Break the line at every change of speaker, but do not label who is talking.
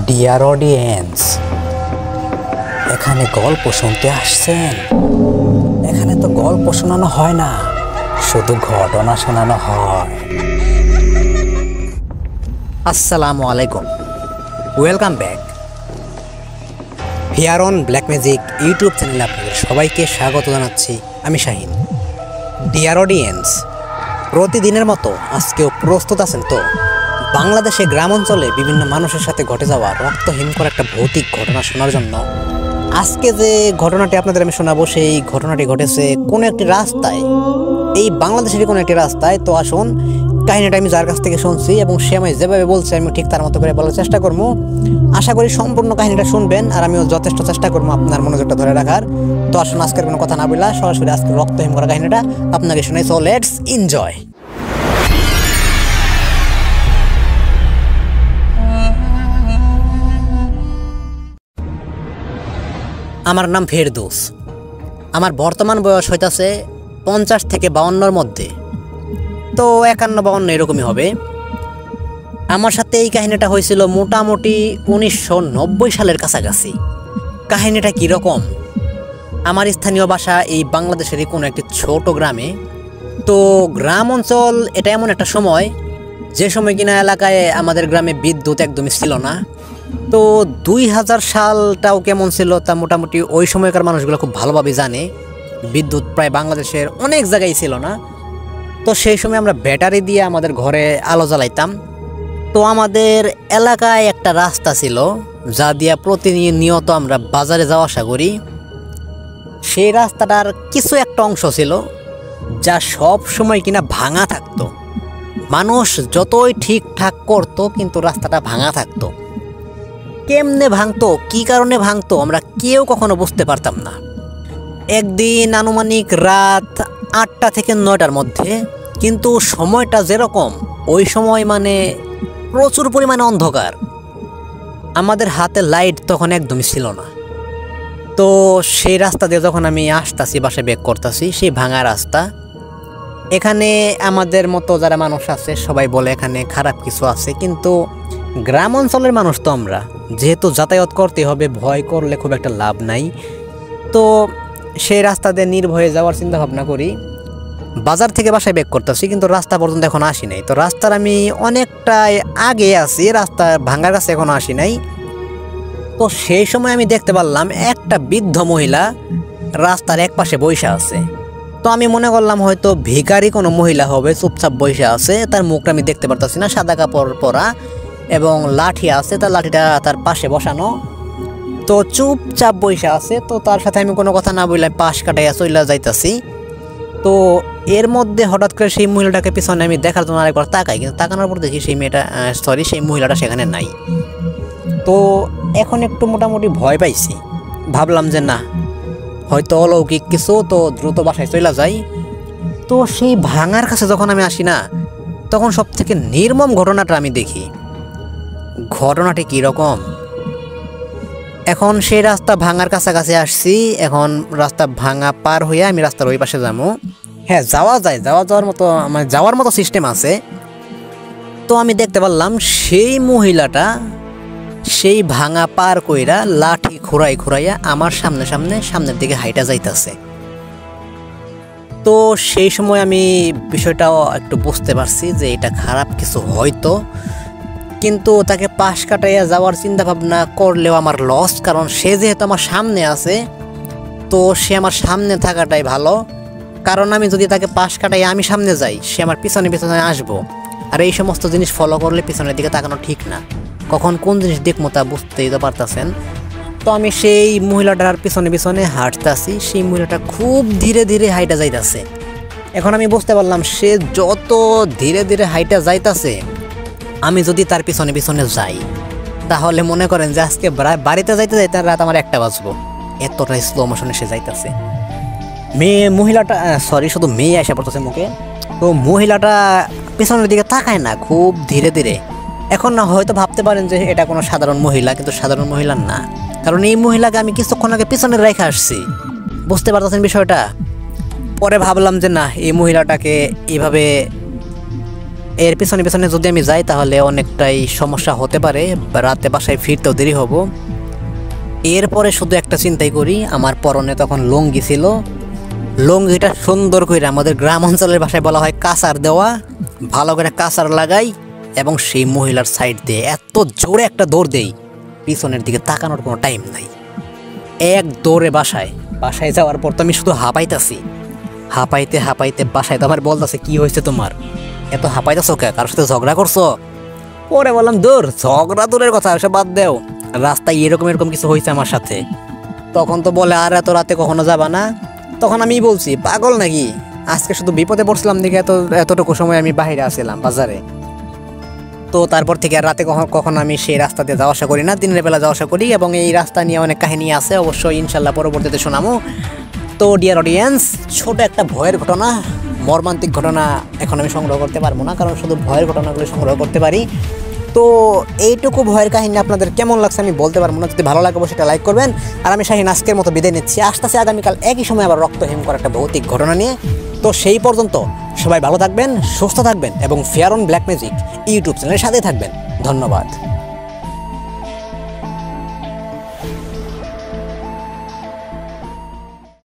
Dear audience, এখানে গল্প শুনতে আসছেন? এখানে তো গল্প শোনানো হয় না, শুধু ঘটনা শোনানো হয়। আসসালামু আলাইকুম, welcome back. Here on black magic YouTube চ্যানেলে আপনাদের সবাইকে স্বাগত জানাচ্ছি। আমি শাহিন। ডিয়ার অডিয়েন্স, প্রতিদিনের মতো আজকেও প্রস্তুত আছেন তো? বাংলাদেশে গ্রাম অঞ্চলে বিভিন্ন মানুষের সাথে ঘটে যাওয়া রক্তহীনকর একটা ভৌতিক ঘটনা শোনার জন্য আজকে যে ঘটনাটি আপনাদের আমি শোনাবো, সেই ঘটনাটি ঘটেছে কোনো একটি রাস্তায়, এই বাংলাদেশের কোনো একটি রাস্তায়। তো আসুন, কাহিনীটা আমি যার কাছ থেকে শুনছি এবং সে আমি যেভাবে বলছে আমি ঠিক তার মতো করে বলার চেষ্টা করবো। আশা করি সম্পূর্ণ কাহিনীটা শুনবেন আর আমিও যথেষ্ট চেষ্টা করবো আপনার মনোযোগটা ধরে রাখার। তো আসুন, আজকের কোনো কথা না বলা সরাসরি আজকে রক্তহীন করা কাহিনীটা আপনাকে শোনাই। So let's enjoy. আমার নাম ফেরদৌস। আমার বর্তমান বয়স হইতাছে 50 থেকে 52-র মধ্যে, তো 51-52 এরকমই হবে। আমার সাথে এই কাহিনীটা হয়েছিল মোটামুটি 1990 সালের কাছাকাছি। কাহিনীটা কীরকম? আমার স্থানীয় বাসা এই বাংলাদেশেরই কোনো একটি ছোট গ্রামে। তো গ্রাম অঞ্চল এটা এমন একটা সময়, যে সময় কিনা এলাকায় আমাদের গ্রামে বিদ্যুৎ একদমই ছিল না। তো 2000 সালটাও কেমন ছিল তা মোটামুটি ওই সময়কার মানুষগুলো খুব ভালোভাবে জানে। বিদ্যুৎ প্রায় বাংলাদেশের অনেক জায়গায় ছিল না। তো সেই সময় আমরা ব্যাটারি দিয়ে আমাদের ঘরে আলো জ্বালাইতাম। তো আমাদের এলাকায় একটা রাস্তা ছিল যা দিয়া প্রতিনিয়ত আমরা বাজারে যাওয়া আসা করি। সেই রাস্তাটার কিছু একটা অংশ ছিল যা সব সময় কিনা ভাঙা থাকতো। মানুষ যতই ঠিকঠাক করতো কিন্তু রাস্তাটা ভাঙা থাকতো। কেমনে ভাঙতো, কী কারণে ভাঙতো, আমরা কেউ কখনো বুঝতে পারতাম না। একদিন আনুমানিক রাত 8টা থেকে 9টার মধ্যে, কিন্তু সময়টা যেরকম ওই সময় মানে প্রচুর পরিমাণে অন্ধকার। আমাদের হাতে লাইট তখন একদমই ছিল না। তো সেই রাস্তা দিয়ে যখন আমি আসতাছি, বাসায় ব্যাক করতেছি, সেই ভাঙা রাস্তা, এখানে আমাদের মতো যারা মানুষ আছে সবাই বলে এখানে খারাপ কিছু আছে। কিন্তু গ্রাম অঞ্চলের মানুষ তো আমরা, যেহেতু যাতায়াত করতে হবে, ভয় করলে খুব একটা লাভ নাই। তো সেই রাস্তা দিয়ে নির্ভয়ে যাওয়ার চিন্তা ভাবনা করি। বাজার থেকে বাসায় ব্যাক করতেছি, কিন্তু রাস্তা পর্যন্ত এখন আসি নাই। তো রাস্তার আমি অনেকটাই আগে আছি, রাস্তা ভাঙার কাছে এখনও আসি নাই। তো সেই সময় আমি দেখতে পারলাম একটা বৃদ্ধ মহিলা রাস্তার এক পাশে বসে আছে। তো আমি মনে করলাম হয়তো ভিখারি কোনো মহিলা হবে, চুপচাপ বসে আছে। তার মুখটা আমি দেখতে পারতেছি না, সাদা কাপড় পরা এবং লাঠি আছে, তার লাঠিটা তার পাশে বসানো। তো চুপচাপ বসে আছে। তো তার সাথে আমি কোনো কথা না বললাম, পাশ কাটাইয়া চইলা যাইতাছি। তো এর মধ্যে হঠাৎ করে সেই মহিলাটাকে পিছনে আমি দেখার জন্য আরেকবার তাকাই, কিন্তু তাকানোর পর দেখি সেই মহিলাটা সেখানে নাই। তো এখন একটু মোটামুটি ভয় পাইছি। ভাবলাম যে না, হয়তো অলৌকিক কিছু, তো দ্রুত বাসায় চলে যাই। তো সেই ভাঙার কাছে যখন আমি আসি না, তখন সব থেকে নির্মম ঘটনাটা আমি দেখি। ঘটনাটি কীরকম? এখন সেই রাস্তা ভাঙার কাছাকাছি আসছি। এখন রাস্তা ভাঙা পার হয়ে আমি রাস্তার ওই পাশে যাবো। হ্যাঁ, যাওয়ার মতো সিস্টেম আছে। তো আমি দেখতে পারলাম সেই মহিলাটা সেই ভাঙা পার কইরা লাঠি খুঁড়াইয়া আমার সামনের দিকে হাইটা যাইতাছে। তো সেই সময় আমি বিষয়টাও একটু বুঝতে পারছি যে এটা খারাপ কিছু হয়তো, কিন্তু তাকে পাশ কাটাইয়া যাওয়ার চিন্তা ভাবনা করলেও আমার লস, কারণ সে যেহেতু আমার সামনে আছে। তো সে আমার সামনে থাকাটাই ভালো, কারণ আমি যদি তাকে পাশ কাটাইয়া আমি সামনে যাই, সে আমার পিছনে আসবো। আর এই সমস্ত জিনিস ফলো করলে পিছনের দিকে তাকানো ঠিক না, কখন কোন জিনিস দেখবো তা বুঝতেই তো পারতেছেন। তো আমি সেই মহিলাটার পিছনে হাঁটতেছি। সেই মহিলাটা খুব ধীরে ধীরে হাইটা যাইতাছে। এখন আমি বুঝতে পারলাম সে যত ধীরে ধীরে হাইটা যাইতাছে, আমি যদি তার পিছনে যাই, তাহলে মনে করেন যে আজকে বাড়িতে যাইতে রাত আমার 1টা বাজবো। এতটাই স্লো মোশনে সে যাইতেছে। শুধু মেয়ে আসা পড়তেছে মুখে। তো মহিলাটা পিছনের দিকে তাকায় না, খুব ধীরে ধীরে। এখন না হয়তো ভাবতে পারেন যে এটা কোনো সাধারণ মহিলা, কিন্তু সাধারণ মহিলা না, কারণ এই মহিলাকে আমি কিছুক্ষণ আগে পিছনে রেখে আসছি। বুঝতে পারতেছেন বিষয়টা? পরে ভাবলাম যে না, এই মহিলাটাকে এভাবে এর পিছনে পিছনে যদি আমি যাই তাহলে অনেকটাই সমস্যা হতে পারে, রাতে বাসায় ফিরতেও দেরি হব। এরপরে শুধু একটা চিন্তাই করি, আমার পরনে তখন লুঙ্গি ছিল, লুঙ্গিটা সুন্দর করে আমাদের গ্রাম অঞ্চলের ভাষায় বলা হয় কাঁচার দেওয়া, ভালো করে কাঁচার লাগাই এবং সেই মহিলার সাইড দিয়ে এত জোরে একটা দৌড় দেই, পিছনের দিকে তাকানোর কোনো টাইম নাই। এক দৌড়ে বাসায় যাওয়ার পর তো আমি শুধু হাঁপাইতেছি, হাঁপাইতে হাঁপাইতে বাসায় তো আমার বলতেছে কি হয়েছে তোমার, এত হাঁপাইতেছো কে, কারোর সাথে ঝগড়া করছো? পরে বললাম দূর, ঝগড়া দূরের কথা, ওসব বাদ দেও, রাস্তায় এরকম কিছু হয়েছে আমার সাথে। তখন তো বলে আর এত রাতে কখনো যাবা না। তখন আমি বলছি পাগল নাকি, আজকে শুধু বিপদে পড়ছিলাম দেখে এতটুকু সময় আমি বাইরে আসছিলাম বাজারে। তো তারপর থেকে আর রাতে কখনো আমি সেই রাস্তা দিয়ে যাওয়া আসা করি না, দিনের বেলা যাওয়া আসা করি। এবং এই রাস্তা নিয়ে অনেক কাহিনী আছে, অবশ্যই ইনশাল্লাহ পরবর্তীতে শোনাবো। তো ডিয়ার অডিয়েন্স, ছোট একটা ভয়ের ঘটনা, মর্মান্তিক ঘটনা এখন আমি সংগ্রহ করতে পারবো না, কারণ শুধু ভয়ের ঘটনাগুলো সংগ্রহ করতে পারি। তো এইটুকু ভয়ের কাহিনী আপনাদের কেমন লাগছে আমি বলতে পারবো না, যদি ভালো লাগে সেটা লাইক করবেন। আর আমি শাহিন আজকের মতো বিদায় নিচ্ছি, আসতেছি আগামীকাল একই সময় আবার রক্তহীন করা একটা ভৌতিক ঘটনা নিয়ে। তো সেই পর্যন্ত সবাই ভালো থাকবেন, সুস্থ থাকবেন এবং fair on black magic YouTube চ্যানেলের সাথে থাকবেন। ধন্যবাদ।